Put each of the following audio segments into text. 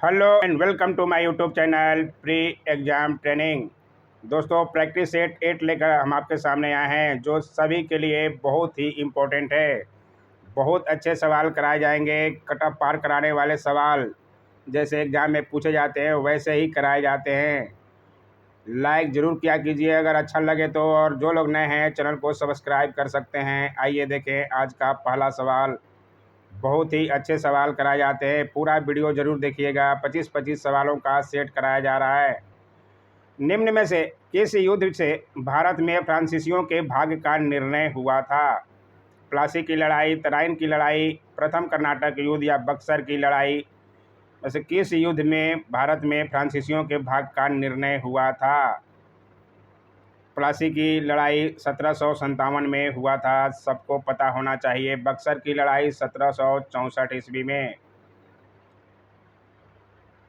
Hello and welcome to my YouTube channel pre exam training. दोस्तों, practice set 8 लेकर हम आपके सामने आए हैं, जो सभी के लिए बहुत ही इम्पोर्टेंट है। बहुत अच्छे सवाल कराए जाएंगे, कट ऑफ पार कराने वाले सवाल जैसे एग्ज़ाम में पूछे जाते हैं वैसे ही कराए जाते हैं। लाइक ज़रूर किया कीजिए अगर अच्छा लगे तो, और जो लोग नए हैं चैनल को सब्सक्राइब कर सकते हैं। आइए देखें आज का पहला सवाल। बहुत ही अच्छे सवाल कराए जाते हैं, पूरा वीडियो ज़रूर देखिएगा। 25-25 सवालों का सेट कराया जा रहा है। निम्न में से किस युद्ध से भारत में फ्रांसीसियों के भाग्य का निर्णय हुआ था? प्लासी की लड़ाई, तराइन की लड़ाई, प्रथम कर्नाटक युद्ध या बक्सर की लड़ाई? वैसे किस युद्ध में भारत में फ्रांसीसियों के भाग्य का निर्णय हुआ था? प्लासी की लड़ाई 1757 में हुआ था, सबको पता होना चाहिए। बक्सर की लड़ाई 1764 ईस्वी में।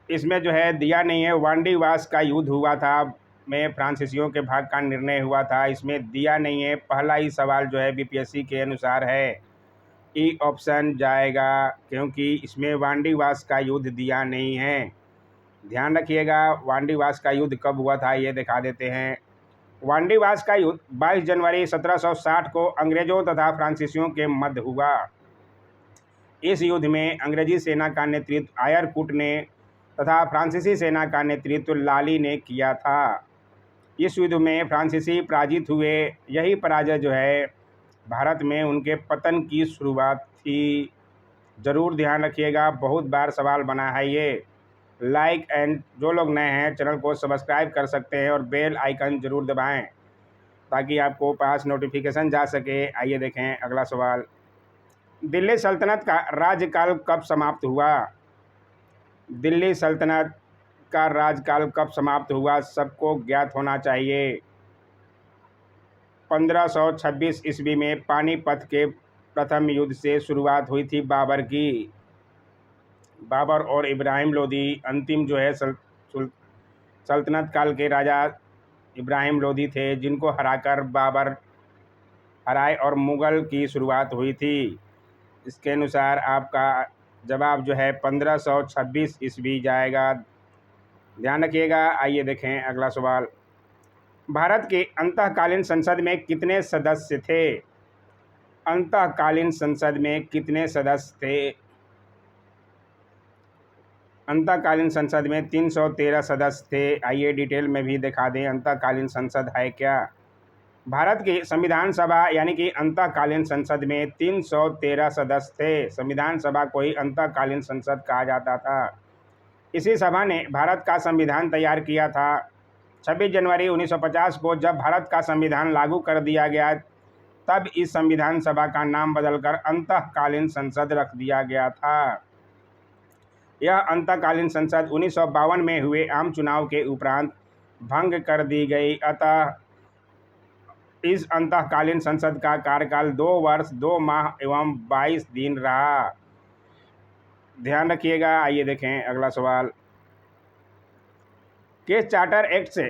इसमें जो है दिया नहीं है, वांडीवास का युद्ध हुआ था में फ्रांसीसियों के भाग का निर्णय हुआ था। इसमें दिया नहीं है। पहला ही सवाल जो है बीपीएससी के अनुसार है, ई ऑप्शन जाएगा, क्योंकि इसमें वांडीवास का युद्ध दिया नहीं है। ध्यान रखिएगा, वांडीवास का युद्ध कब हुआ था ये दिखा देते हैं। वांडीवास का युद्ध 22 जनवरी 1760 को अंग्रेजों तथा फ्रांसीसियों के मध्य हुआ। इस युद्ध में अंग्रेजी सेना का नेतृत्व आयरकुट ने तथा फ्रांसीसी सेना का नेतृत्व लाली ने किया था। इस युद्ध में फ्रांसीसी पराजित हुए। यही पराजय जो है भारत में उनके पतन की शुरुआत थी। ज़रूर ध्यान रखिएगा, बहुत बार सवाल बना है ये। लाइक एंड जो लोग नए हैं चैनल को सब्सक्राइब कर सकते हैं और बेल आइकन ज़रूर दबाएं ताकि आपको पास नोटिफिकेशन जा सके। आइए देखें अगला सवाल। दिल्ली सल्तनत का राज्यकाल कब समाप्त हुआ? दिल्ली सल्तनत का राज्यकाल कब समाप्त हुआ, सबको ज्ञात होना चाहिए। 1526 ईस्वी में पानीपत के प्रथम युद्ध से शुरुआत हुई थी बाबर की। बाबर और इब्राहिम लोदी अंतिम जो है सल्तनत काल के राजा इब्राहिम लोदी थे, जिनको हराकर बाबर हराए और मुग़ल की शुरुआत हुई थी। इसके अनुसार आपका जवाब जो है 1526 ईस्वी जाएगा। ध्यान रखिएगा। आइए देखें अगला सवाल। भारत की अंतःकालीन संसद में कितने सदस्य थे? अंतःकालीन संसद में कितने सदस्य थे? अंतःकालीन संसद में 313 सदस्य थे। आइए डिटेल में भी दिखा दें अंतःकालीन संसद है क्या। भारत की संविधान सभा यानी कि अंतःकालीन संसद में 313 सदस्य थे। संविधान सभा को ही अंतःकालीन संसद कहा जाता था। इसी सभा ने भारत का संविधान तैयार किया था। 26 जनवरी 1950 को जब भारत का संविधान लागू कर दिया गया, तब इस संविधान सभा का नाम बदलकर अंतःकालीन संसद रख दिया गया था। यह अंतःकालीन संसद 1952 में हुए आम चुनाव के उपरांत भंग कर दी गई। अतः इस अंतःकालीन संसद का कार्यकाल 2 वर्ष 2 माह एवं 22 दिन रहा। ध्यान रखिएगा। आइए देखें अगला सवाल। किस चार्टर एक्ट से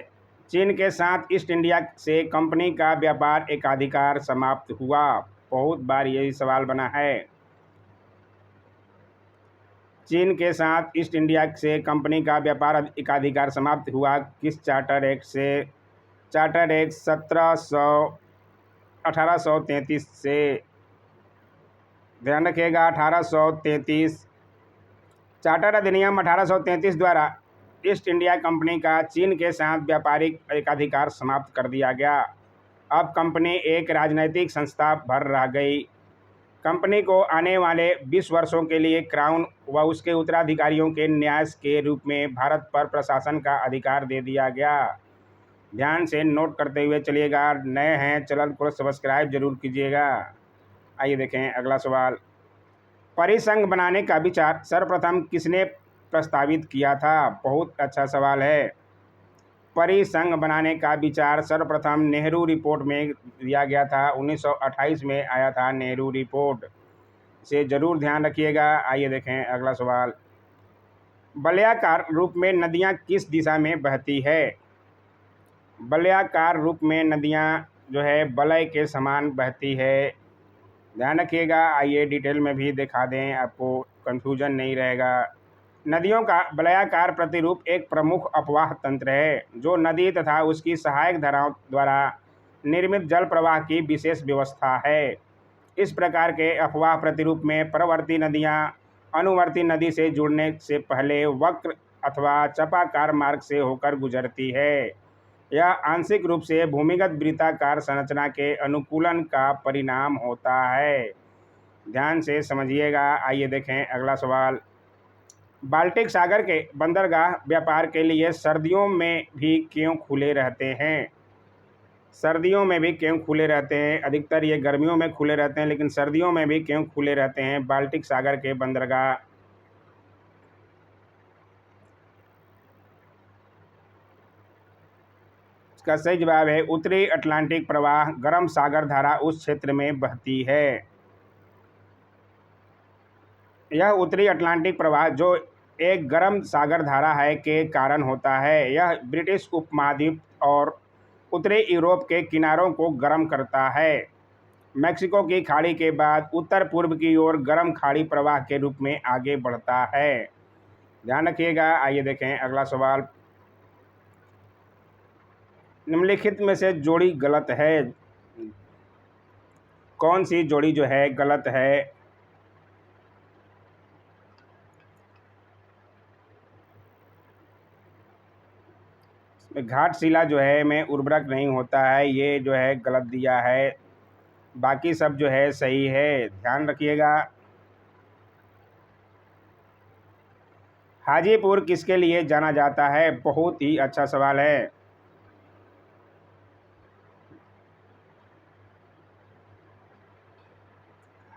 चीन के साथ ईस्ट इंडिया से कंपनी का व्यापार एकाधिकार समाप्त हुआ? बहुत बार यही सवाल बना है। चीन के साथ ईस्ट इंडिया से कंपनी का व्यापार एकाधिकार समाप्त हुआ किस चार्टर एक्ट से? चार्टर एक्ट 1833 से। ध्यान रखिएगा, 1833। चार्टर अधिनियम 1833 द्वारा ईस्ट इंडिया कंपनी का चीन के साथ व्यापारिक एकाधिकार समाप्त कर दिया गया। अब कंपनी एक राजनैतिक संस्था भर रह गई। कंपनी को आने वाले 20 वर्षों के लिए क्राउन व उसके उत्तराधिकारियों के न्यास के रूप में भारत पर प्रशासन का अधिकार दे दिया गया। ध्यान से नोट करते हुए चलिएगा। नए हैं चैनल को सब्सक्राइब जरूर कीजिएगा। आइए देखें अगला सवाल। परिसंघ बनाने का विचार सर्वप्रथम किसने प्रस्तावित किया था? बहुत अच्छा सवाल है। परिसंघ बनाने का विचार सर्वप्रथम नेहरू रिपोर्ट में दिया गया था। 1928 में आया था नेहरू रिपोर्ट, से ज़रूर ध्यान रखिएगा। आइए देखें अगला सवाल। वलयाकार रूप में नदियाँ किस दिशा में बहती है? वलयाकार रूप में नदियाँ जो है वलय के समान बहती है। ध्यान रखिएगा। आइए डिटेल में भी दिखा दें, आपको कन्फ्यूजन नहीं रहेगा। नदियों का वलयाकार प्रतिरूप एक प्रमुख अपवाह तंत्र है जो नदी तथा उसकी सहायक धाराओं द्वारा निर्मित जल प्रवाह की विशेष व्यवस्था है। इस प्रकार के अपवाह प्रतिरूप में परवर्ती नदियां अनुवर्ती नदी से जुड़ने से पहले वक्र अथवा चपाकार मार्ग से होकर गुजरती है। यह आंशिक रूप से भूमिगत वृत्ताकार संरचना के अनुकूलन का परिणाम होता है। ध्यान से समझिएगा। आइए देखें अगला सवाल। बाल्टिक सागर के बंदरगाह व्यापार के लिए सर्दियों में भी क्यों खुले रहते हैं? सर्दियों में भी क्यों खुले रहते हैं? अधिकतर ये गर्मियों में खुले रहते हैं, लेकिन सर्दियों में भी क्यों खुले रहते हैं बाल्टिक सागर के बंदरगाह? इसका सही जवाब है उत्तरी अटलांटिक प्रवाह गर्म सागर धारा उस क्षेत्र में बहती है। यह उत्तरी अटलांटिक प्रवाह जो एक गर्म सागर धारा है के कारण होता है। यह ब्रिटिश उपमहाद्वीप और उत्तरी यूरोप के किनारों को गर्म करता है। मैक्सिको की खाड़ी के बाद उत्तर पूर्व की ओर गर्म खाड़ी प्रवाह के रूप में आगे बढ़ता है। ध्यान रखिएगा। आइए देखें अगला सवाल। निम्नलिखित में से जोड़ी गलत है। कौन सी जोड़ी जो है गलत है? घाटशिला जो है में उर्वरक नहीं होता है, ये जो है गलत दिया है। बाकी सब जो है सही है। ध्यान रखिएगा। हाजीपुर किसके लिए जाना जाता है? बहुत ही अच्छा सवाल है।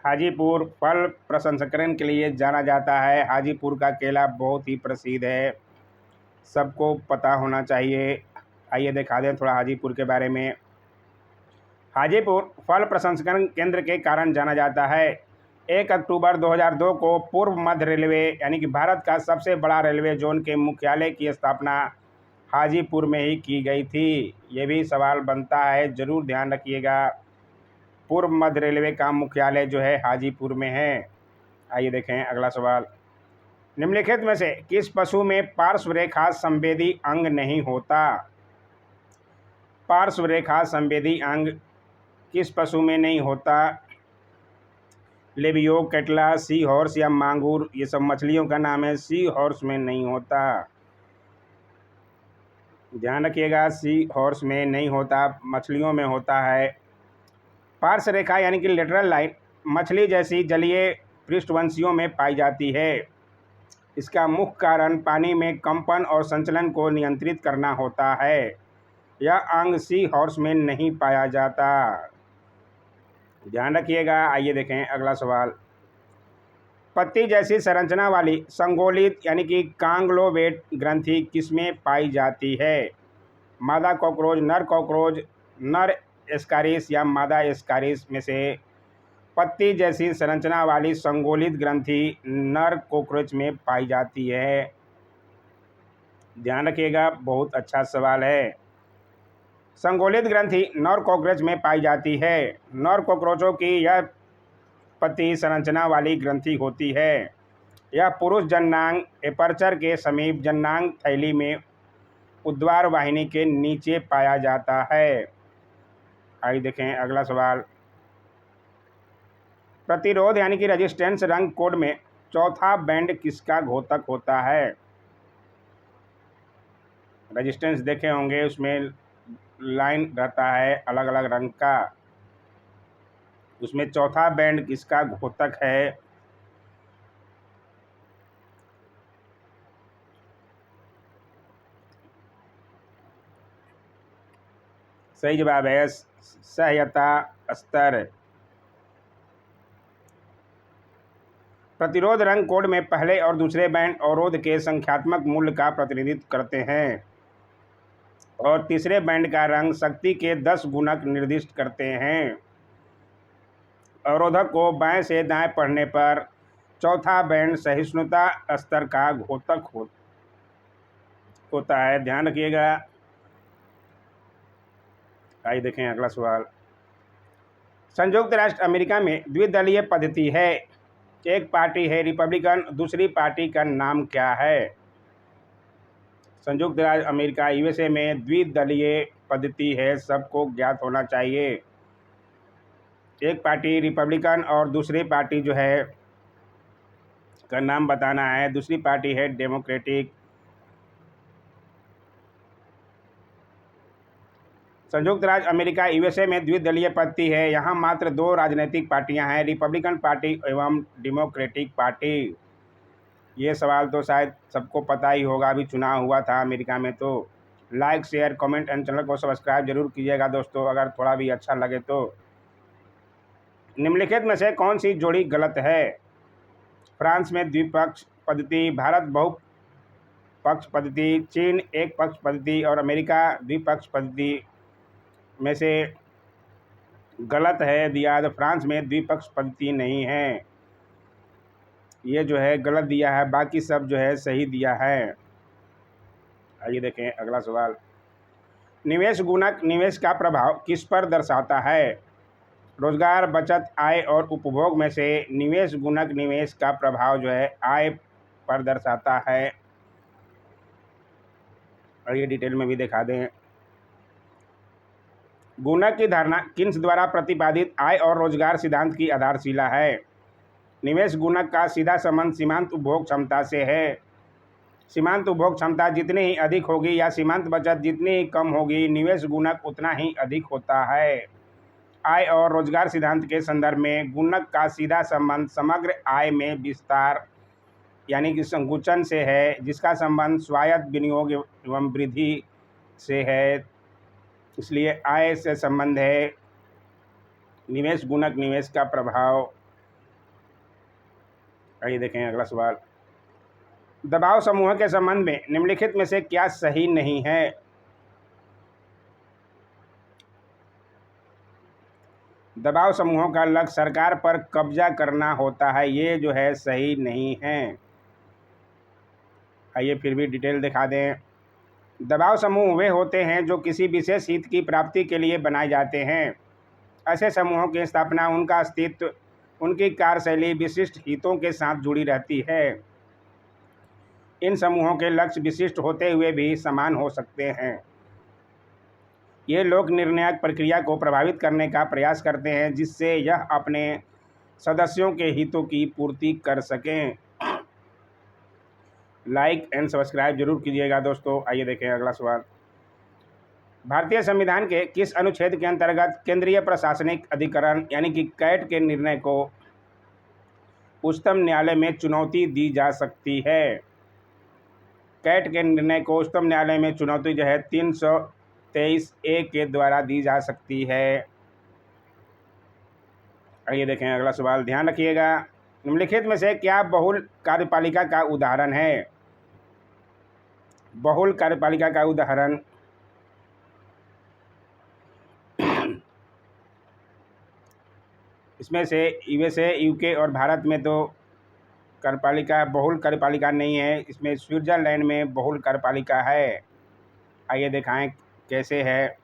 हाजीपुर फल प्रसंस्करण के लिए जाना जाता है। हाजीपुर का केला बहुत ही प्रसिद्ध है, सबको पता होना चाहिए। आइए दिखा दें थोड़ा हाजीपुर के बारे में। हाजीपुर फल प्रसंस्करण केंद्र के कारण जाना जाता है। 1 अक्टूबर 2002 को पूर्व मध्य रेलवे यानी कि भारत का सबसे बड़ा रेलवे जोन के मुख्यालय की स्थापना हाजीपुर में ही की गई थी। ये भी सवाल बनता है, ज़रूर ध्यान रखिएगा। पूर्व मध्य रेलवे का मुख्यालय जो है हाजीपुर में है। आइए देखें अगला सवाल। निम्नलिखित में से किस पशु में पार्श्व रेखा संवेदी अंग नहीं होता? पार्श्व रेखा संवेदी अंग किस पशु में नहीं होता? लेबियो, कैटला, सी हॉर्स या मांगूर, ये सब मछलियों का नाम है। सी हॉर्स में नहीं होता। ध्यान रखिएगा, सी हॉर्स में नहीं होता, मछलियों में होता है। पार्श्व रेखा यानी कि लेटरल लाइन मछली जैसी जलीय पृष्ठवंशियों में पाई जाती है। इसका मुख्य कारण पानी में कंपन और संचलन को नियंत्रित करना होता है। यह अंग सी हॉर्स में नहीं पाया जाता। ध्यान रखिएगा। आइए देखें अगला सवाल। पत्ती जैसी संरचना वाली संगोलित यानी कि कांगलोवेट ग्रंथि किसमें पाई जाती है? मादा कॉकरोच, नर कॉकरोच, नर एस्कारिस या मादा एस्कारिस में से पत्ती जैसी संरचना वाली संगोलित ग्रंथि नर कॉकरोच में पाई जाती है। ध्यान रखिएगा, बहुत अच्छा सवाल है। संगोलित ग्रंथि नर कॉकरोच में पाई जाती है। नर कॉकरोचों की यह पत्ती संरचना वाली ग्रंथि होती है। यह पुरुष जननांग एपर्चर के समीप जननांग थैली में उद्वार वाहिनी के नीचे पाया जाता है। आइए देखें अगला सवाल। प्रतिरोध यानी कि रेजिस्टेंस रंग कोड में चौथा बैंड किसका घोतक होता है? रेजिस्टेंस देखे होंगे, उसमें लाइन रहता है अलग अलग रंग का, उसमें चौथा बैंड किसका घोतक है? सही जवाब है सहायता स्तर। प्रतिरोध रंग कोड में पहले और दूसरे बैंड अवरोध के संख्यात्मक मूल्य का प्रतिनिधित्व करते हैं और तीसरे बैंड का रंग शक्ति के 10 गुणक निर्दिष्ट करते हैं। अवरोधक को बाएं से दाएं पढ़ने पर चौथा बैंड सहिष्णुता स्तर का घोतक होता है। ध्यान रखिएगा। आइए देखें अगला सवाल। संयुक्त राष्ट्र अमेरिका में द्विदलीय पद्धति है। एक पार्टी है रिपब्लिकन, दूसरी पार्टी का नाम क्या है? संयुक्त राज्य अमेरिका यूएसए में द्विदलीय पद्धति है, सबको ज्ञात होना चाहिए। एक पार्टी रिपब्लिकन और दूसरी पार्टी जो है का नाम बताना है। दूसरी पार्टी है डेमोक्रेटिक। संयुक्त राज्य अमेरिका यूएसए में द्विदलीय पद्धति है। यहाँ मात्र 2 राजनीतिक पार्टियां हैं, रिपब्लिकन पार्टी एवं डेमोक्रेटिक पार्टी। ये सवाल तो शायद सबको पता ही होगा, अभी चुनाव हुआ था अमेरिका में। तो like, share, comment and channel को सब्सक्राइब जरूर कीजिएगा दोस्तों, अगर थोड़ा भी अच्छा लगे तो। निम्नलिखित में से कौन सी जोड़ी गलत है? फ्रांस में द्विपक्ष पद्धति, भारत बहुपक्ष पद्धति, चीन एक पक्ष पद्धति और अमेरिका द्विपक्ष पद्धति में से गलत है दिया। तो फ्रांस में द्विपक्ष पद्धति नहीं है, ये जो है गलत दिया है, बाकी सब जो है सही दिया है। आइए देखें अगला सवाल। निवेश गुणक निवेश का प्रभाव किस पर दर्शाता है? रोजगार, बचत, आय और उपभोग में से निवेश गुणक निवेश का प्रभाव जो है आय पर दर्शाता है। और ये डिटेल में भी दिखा दें। गुणक की धारणा किन्स द्वारा प्रतिपादित आय और रोजगार सिद्धांत की आधारशिला है। निवेश गुणक का सीधा संबंध सीमांत उपभोग क्षमता से है। सीमांत उपभोग क्षमता जितनी ही अधिक होगी या सीमांत बचत जितनी ही कम होगी, निवेश गुणक उतना ही अधिक होता है। आय और रोजगार सिद्धांत के संदर्भ में गुणक का सीधा संबंध समग्र आय में विस्तार यानी कि संकुचन से है, जिसका संबंध स्वायत्त विनियोग एवं वृद्धि से है। इसलिए आय से संबंध है निवेश गुणक निवेश का प्रभाव। आइए देखें अगला सवाल। दबाव समूह के संबंध में निम्नलिखित में से क्या सही नहीं है? दबाव समूहों का लक्ष्य सरकार पर कब्जा करना होता है, ये जो है सही नहीं है। आइए फिर भी डिटेल दिखा दें। दबाव समूह वे होते हैं जो किसी विशेष हित की प्राप्ति के लिए बनाए जाते हैं। ऐसे समूहों की स्थापना, उनका अस्तित्व, उनकी कार्यशैली विशिष्ट हितों के साथ जुड़ी रहती है। इन समूहों के लक्ष्य विशिष्ट होते हुए भी समान हो सकते हैं। ये लोग निर्णायक प्रक्रिया को प्रभावित करने का प्रयास करते हैं, जिससे यह अपने सदस्यों के हितों की पूर्ति कर सकें। लाइक एंड सब्सक्राइब जरूर कीजिएगा दोस्तों। आइए देखें अगला सवाल। भारतीय संविधान के किस अनुच्छेद के अंतर्गत केंद्रीय प्रशासनिक अधिकरण यानी कि कैट के निर्णय को उच्चतम न्यायालय में चुनौती दी जा सकती है? कैट के निर्णय को उच्चतम न्यायालय में चुनौती जो है 323A के द्वारा दी जा सकती है। आइए देखें अगला सवाल, ध्यान रखिएगा। निम्नलिखित में से क्या बहुल कार्यपालिका का उदाहरण है? बहुल कार्यपालिका का उदाहरण इसमें से यूएसए, यूके और भारत में तो कार्यपालिका बहुल कार्यपालिका नहीं है, इसमें स्विट्जरलैंड में बहुल कार्यपालिका है। आइए दिखाएं कैसे है।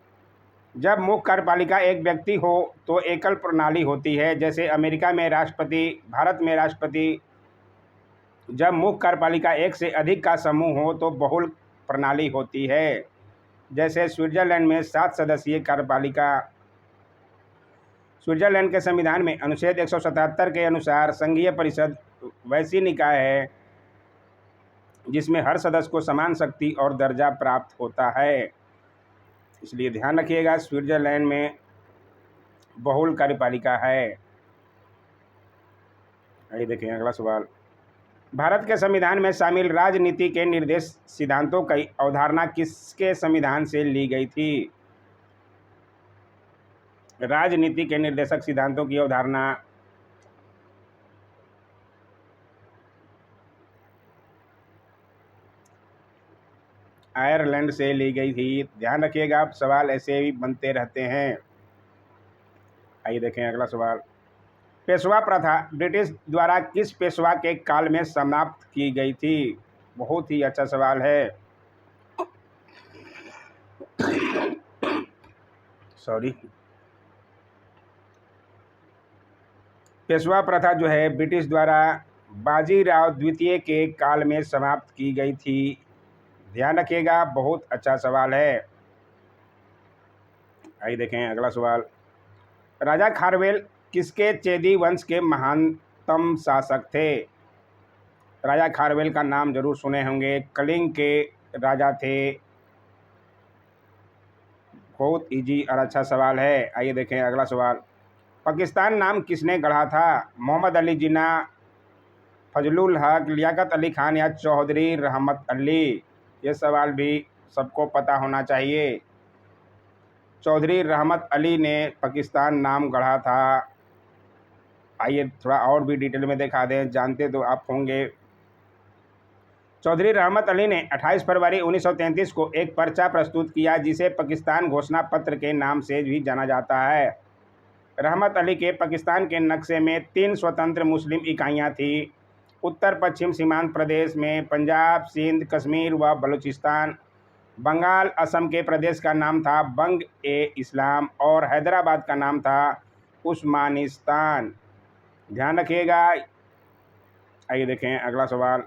जब मुख्य कार्यपालिका एक व्यक्ति हो तो एकल प्रणाली होती है, जैसे अमेरिका में राष्ट्रपति, भारत में राष्ट्रपति। जब मुख्य कार्यपालिका एक से अधिक का समूह हो तो बहुल प्रणाली होती है, जैसे स्विट्जरलैंड में 7 सदस्यीय कार्यपालिका। स्विट्जरलैंड के संविधान में अनुच्छेद 177 के अनुसार संघीय परिषद वैसी निकाय है जिसमें हर सदस्य को समान शक्ति और दर्जा प्राप्त होता है। इसलिए ध्यान रखिएगा, स्विट्जरलैंड में बहुल कार्यपालिका है। आइए देखें अगला सवाल। भारत के संविधान में शामिल राजनीति के निर्देश सिद्धांतों की अवधारणा किसके संविधान से ली गई थी? राजनीति के निर्देशक सिद्धांतों की अवधारणा आयरलैंड से ली गई थी। ध्यान रखिएगा, सवाल ऐसे भी बनते रहते हैं। आइए देखें अगला सवाल। पेशवा प्रथा ब्रिटिश द्वारा किस पेशवा के काल में समाप्त की गई थी? बहुत ही अच्छा सवाल है। सॉरी। पेशवा प्रथा जो है ब्रिटिश द्वारा बाजीराव द्वितीय के काल में समाप्त की गई थी। ध्यान रखिएगा, बहुत अच्छा सवाल है। आइए देखें अगला सवाल। राजा खारवेल किसके चेदी वंश के महानतम शासक थे? राजा खारवेल का नाम जरूर सुने होंगे, कलिंग के राजा थे। बहुत इजी और अच्छा सवाल है। आइए देखें अगला सवाल। पाकिस्तान नाम किसने गढ़ा था? मोहम्मद अली जिन्ना, फजलुल हक, लियाकत अली खान या चौधरी रहमत अली? ये सवाल भी सबको पता होना चाहिए। चौधरी रहमत अली ने पाकिस्तान नाम गढ़ा था। आइए थोड़ा और भी डिटेल में दिखा दें, जानते तो आप होंगे। चौधरी रहमत अली ने 28 फरवरी 1933 को एक पर्चा प्रस्तुत किया जिसे पाकिस्तान घोषणा पत्र के नाम से भी जाना जाता है। रहमत अली के पाकिस्तान के नक्शे में 3 स्वतंत्र मुस्लिम इकाइयाँ थीं। उत्तर पश्चिम सीमांत प्रदेश में पंजाब, सिंध, कश्मीर व बलूचिस्तान। बंगाल, असम के प्रदेश का नाम था बंग-ए-इस्लाम और हैदराबाद का नाम था उस्मानिस्तान। ध्यान रखिएगा। आइए देखें अगला सवाल।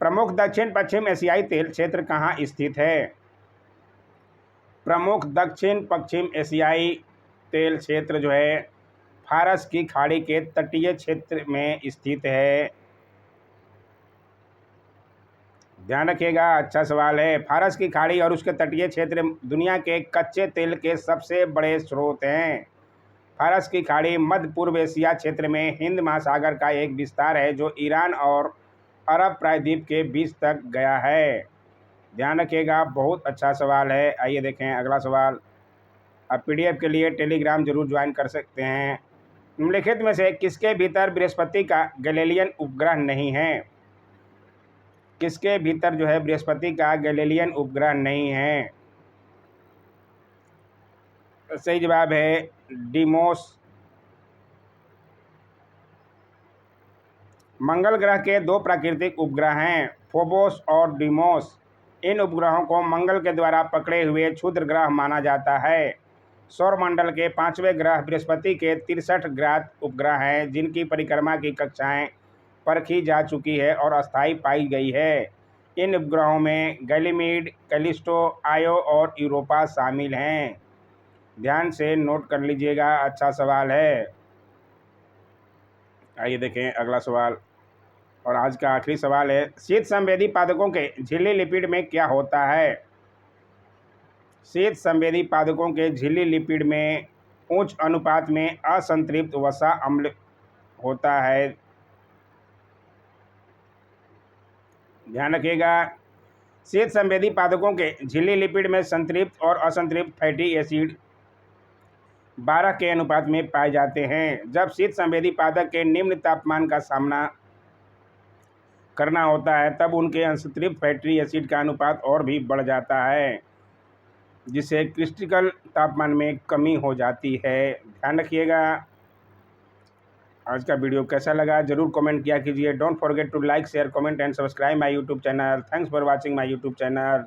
प्रमुख दक्षिण पश्चिम एशियाई तेल क्षेत्र कहाँ स्थित है? प्रमुख दक्षिण पश्चिम एशियाई तेल क्षेत्र जो है फारस की खाड़ी के तटीय क्षेत्र में स्थित है। ध्यान रखिएगा, अच्छा सवाल है। फारस की खाड़ी और उसके तटीय क्षेत्र दुनिया के कच्चे तेल के सबसे बड़े स्रोत हैं। फारस की खाड़ी मध्य पूर्व एशिया क्षेत्र में हिंद महासागर का एक विस्तार है जो ईरान और अरब प्रायद्वीप के बीच तक गया है। ध्यान रखिएगा, बहुत अच्छा सवाल है। आइए देखें अगला सवाल। आप पीडीएफ के लिए टेलीग्राम जरूर ज्वाइन कर सकते हैं। निम्नलिखित में से किसके भीतर बृहस्पति का गैलीलियन उपग्रह नहीं है? किसके भीतर जो है बृहस्पति का गैलीलियन उपग्रह नहीं है? सही जवाब है डीमोस। मंगल ग्रह के 2 प्राकृतिक उपग्रह हैं, फोबोस और डीमोस। इन उपग्रहों को मंगल के द्वारा पकड़े हुए क्षुद्र ग्रह माना जाता है। सौरमंडल के 5वें ग्रह बृहस्पति के 63 ज्ञात उपग्रह हैं जिनकी परिक्रमा की कक्षाएं परखी जा चुकी है और अस्थायी पाई गई है। इन उपग्रहों में गैलीमीड, कैलिस्टो, आयो और यूरोपा शामिल हैं। ध्यान से नोट कर लीजिएगा, अच्छा सवाल है। आइए देखें अगला सवाल और आज का आखिरी सवाल है। शीत संवेदी पादपों के झिल्ली लिपिड में क्या होता है? शीत संवेदी पादपों के झिल्ली लिपिड में उच्च अनुपात में असंतृप्त वसा अम्ल होता है। ध्यान रखिएगा, शीत संवेदी पादपों के झिल्ली लिपिड में संतृप्त और असंतृप्त फैटी एसिड 12 के अनुपात में पाए जाते हैं। जब शीत संवेदी पादप के निम्न तापमान का सामना करना होता है तब उनके असंतृप्त फैटी एसिड का अनुपात और भी बढ़ जाता है जिससे क्रिटिकल तापमान में कमी हो जाती है। ध्यान रखिएगा। आज का वीडियो कैसा लगा जरूर कमेंट किया कीजिए। Don't forget to like, share, comment and subscribe my YouTube channel. Thanks for watching my YouTube channel.